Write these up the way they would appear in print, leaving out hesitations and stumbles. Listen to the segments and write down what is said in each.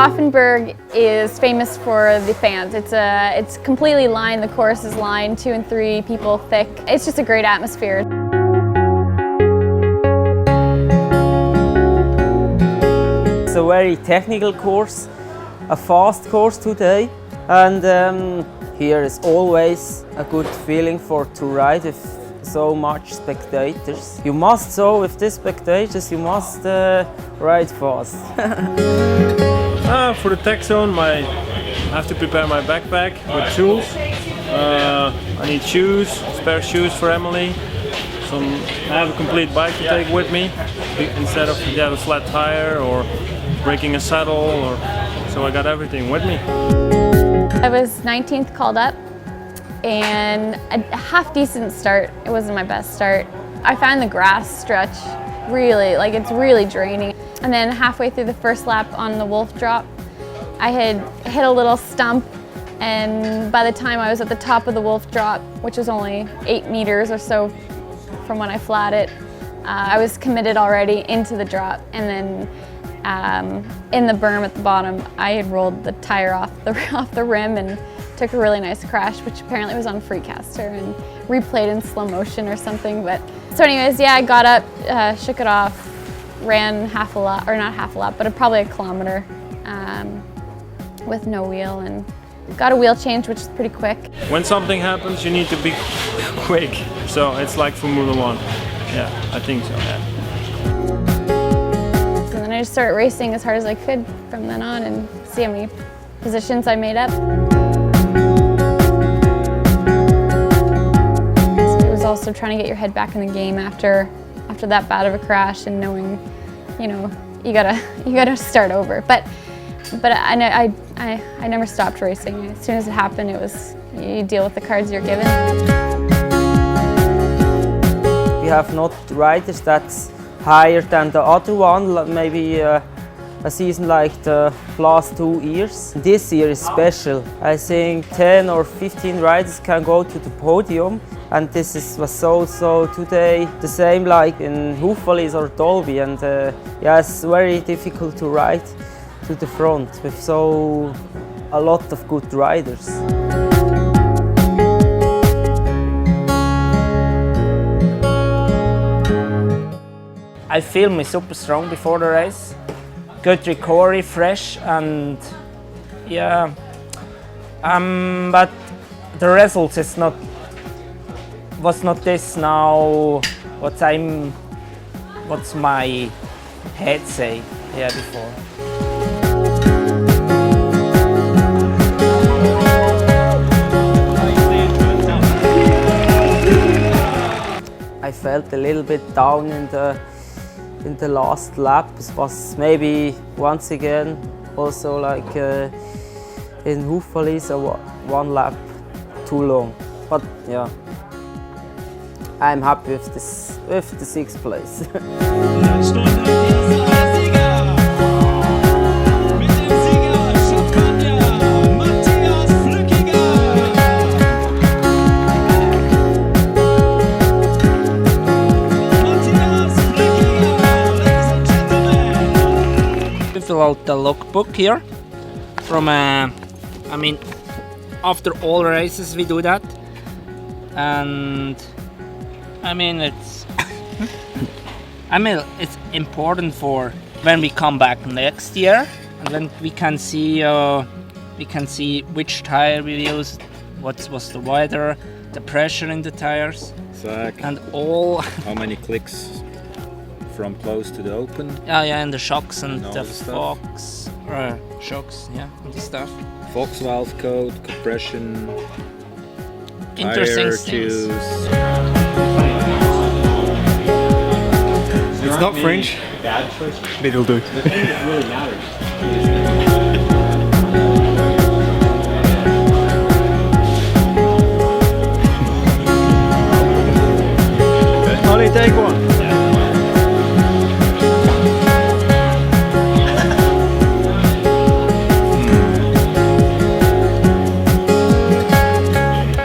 Offenburg is famous for the fans. It's completely lined, the course is lined, 2 and 3 people thick. It's just a great atmosphere. It's a very technical course, a fast course today, and here is always a good feeling to ride with so much spectators. You must, so with these spectators, you must ride fast. For the tech zone, I have to prepare my backpack with tools. I need shoes, spare shoes for Emily. I have a complete bike to take with me instead of a flat tire or breaking a saddle. So I got everything with me. I was 19th called up and a half decent start. It wasn't my best start. I found the grass stretch really, it's really draining. And then halfway through the first lap on the wolf drop, I had hit a little stump, and by the time I was at the top of the wolf drop, which was only 8 meters or so from when I flat it, I was committed already into the drop, and then in the berm at the bottom, I had rolled the tire off the rim and took a really nice crash, which apparently was on Freecaster and replayed in slow motion or something. But so anyways, yeah, I got up, shook it off, ran half a lap, or not half a lap, but probably a kilometer with no wheel, and got a wheel change, which is pretty quick. When something happens, you need to be quick. So it's like Formula 1. Yeah, I think so, yeah. And then I just started racing as hard as I could from then on and see how many positions I made up. It was also trying to get your head back in the game after that bad of a crash and knowing, you gotta start over. But I never stopped racing. As soon as it happened, it was, you deal with the cards you're given. We have not riders that's higher than the other one, maybe a season like the last 2 years. This year is special. I think 10 or 15 riders can go to the podium, and this was so today the same like in Hufvås or Dolby, and yeah, it's very difficult to ride to the front with a lot of good riders. I feel me super strong before the race. Good recovery, fresh, and yeah. But the results was not this now. What's my head say? Yeah, before. I felt a little bit down in the last lap. It was maybe once again also like in Hufvås, one lap too long. But yeah, I'm happy with the 6th place. Fill out the logbook here from after all races we do that, and it's it's important for when we come back next year, and then we can see which tire we used, what was the weather, the pressure in the tires, exactly. And all how many clicks from close to the open. Yeah, and the shocks and the Fox shocks, yeah, and the stuff. Fox valve code, compression, interesting tire things. choose. It's not French. But it'll do. The thing that really matters. Only take one.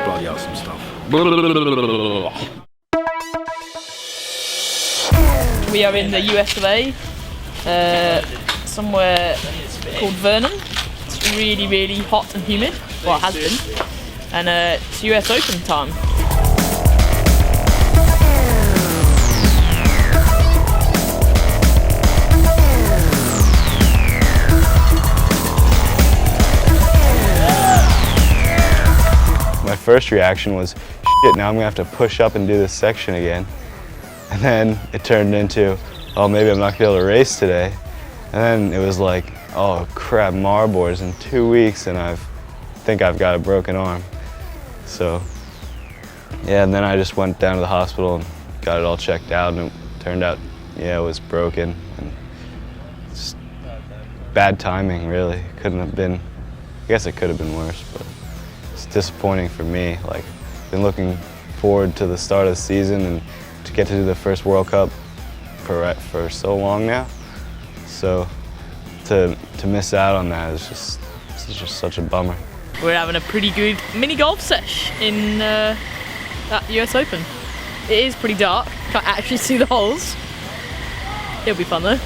Bloody awesome stuff. We are in the USA, somewhere called Vernon. It's really, really hot and humid. Well, it has been. And it's US Open time. My first reaction was, shit, now I'm gonna have to push up and do this section again. And then it turned into, oh, maybe I'm not gonna be able to race today. And then it was like, oh crap, Marboards in 2 weeks and I think I've got a broken arm. So, yeah, and then I just went down to the hospital and got it all checked out and it turned out, yeah, it was broken. And just bad timing, really. Couldn't have been, I guess it could have been worse, but it's disappointing for me. Like, been looking forward to the start of the season and to get to do the first World Cup for so long now. So to miss out on that is just such a bummer. We're having a pretty good mini golf sesh in that US Open. It is pretty dark, can't actually see the holes. It'll be fun though.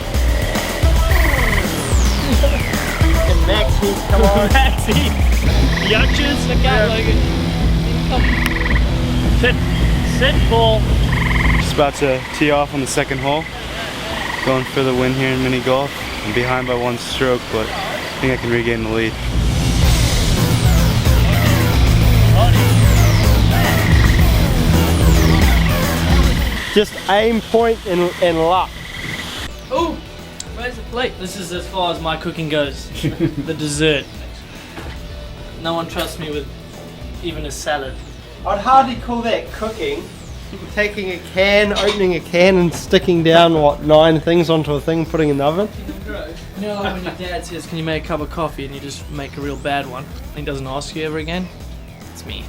Maxie, come on. Maxie! Yuckers! Look out, Logan. Sit, ball. Just about to tee off on the second hole. Going for the win here in mini golf. I'm behind by 1 stroke, but I think I can regain the lead. Just aim, point, and luck. Oh, where's the plate? This is as far as my cooking goes. The dessert. No one trusts me with even a salad. I'd hardly call that cooking. Taking a can, opening a can and sticking down, what, 9 things onto a thing, putting in the oven? You know, like when your dad says, can you make a cup of coffee, and you just make a real bad one, and he doesn't ask you ever again? It's me.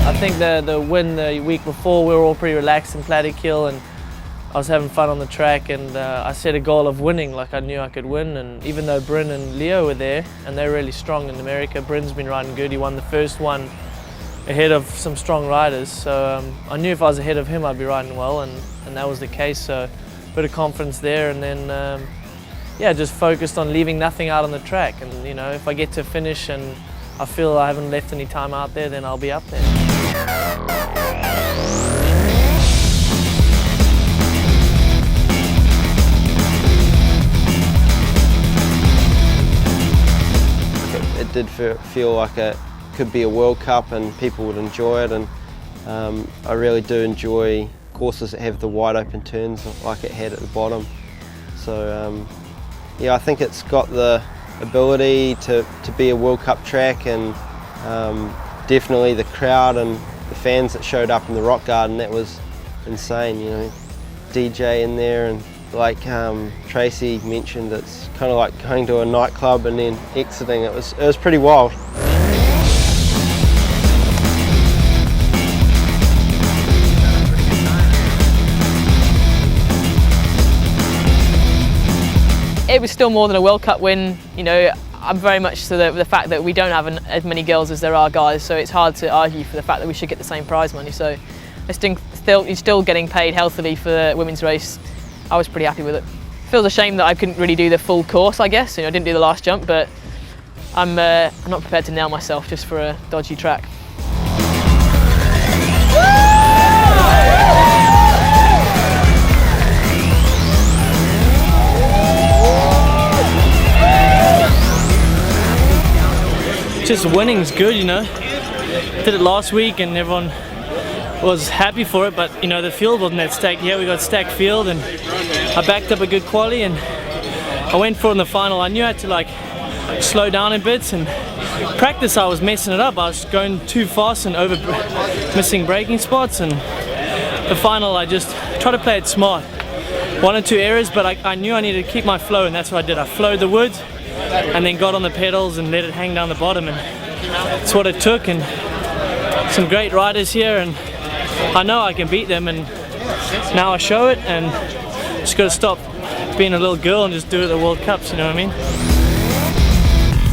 I think the win the week before, we were all pretty relaxed in Plattykill and I was having fun on the track, and I set a goal of winning, like I knew I could win. And even though Bryn and Leo were there and they're really strong in America, Bryn's been riding good. He won the first one ahead of some strong riders, so I knew if I was ahead of him I'd be riding well, and that was the case. So a bit of confidence there, and then yeah, just focused on leaving nothing out on the track. And you know, if I get to finish and I feel I haven't left any time out there, then I'll be up there. It did feel like it could be a World Cup and people would enjoy it, and I really do enjoy courses that have the wide open turns like it had at the bottom. So yeah, I think it's got the ability to be a World Cup track, and definitely the crowd and the fans that showed up in the rock garden, that was insane, you know. DJ in there, and like Tracy mentioned, it's kind of like going to a nightclub and then exiting. It was pretty wild. It was still more than a World Cup win. You know, I'm very much to the fact that we don't have as many girls as there are guys, so it's hard to argue for the fact that we should get the same prize money. So you're still getting paid healthily for the women's race. I was pretty happy with it. Feels a shame that I couldn't really do the full course, I guess. You know, I didn't do the last jump, but I'm not prepared to nail myself just for a dodgy track. Just winning's good, you know. Did it last week and everyone was happy for it, but you know, the field wasn't that stacked. Yeah, we got stacked field, and I backed up a good quali and I went for it in the final. I knew I had to like slow down in bits, and practice I was messing it up. I was going too fast and missing braking spots, and the final I just tried to play it smart. 1 or 2 errors, but I knew I needed to keep my flow, and that's what I did. I flowed the wood and then got on the pedals and let it hang down the bottom, and that's what it took. And some great riders here, and I know I can beat them, and now I show it, and just got to stop being a little girl and just do it at the World Cups, you know what I mean?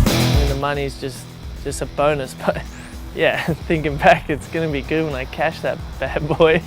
I mean, the money's just a bonus, but yeah, thinking back, it's going to be good when I cash that bad boy.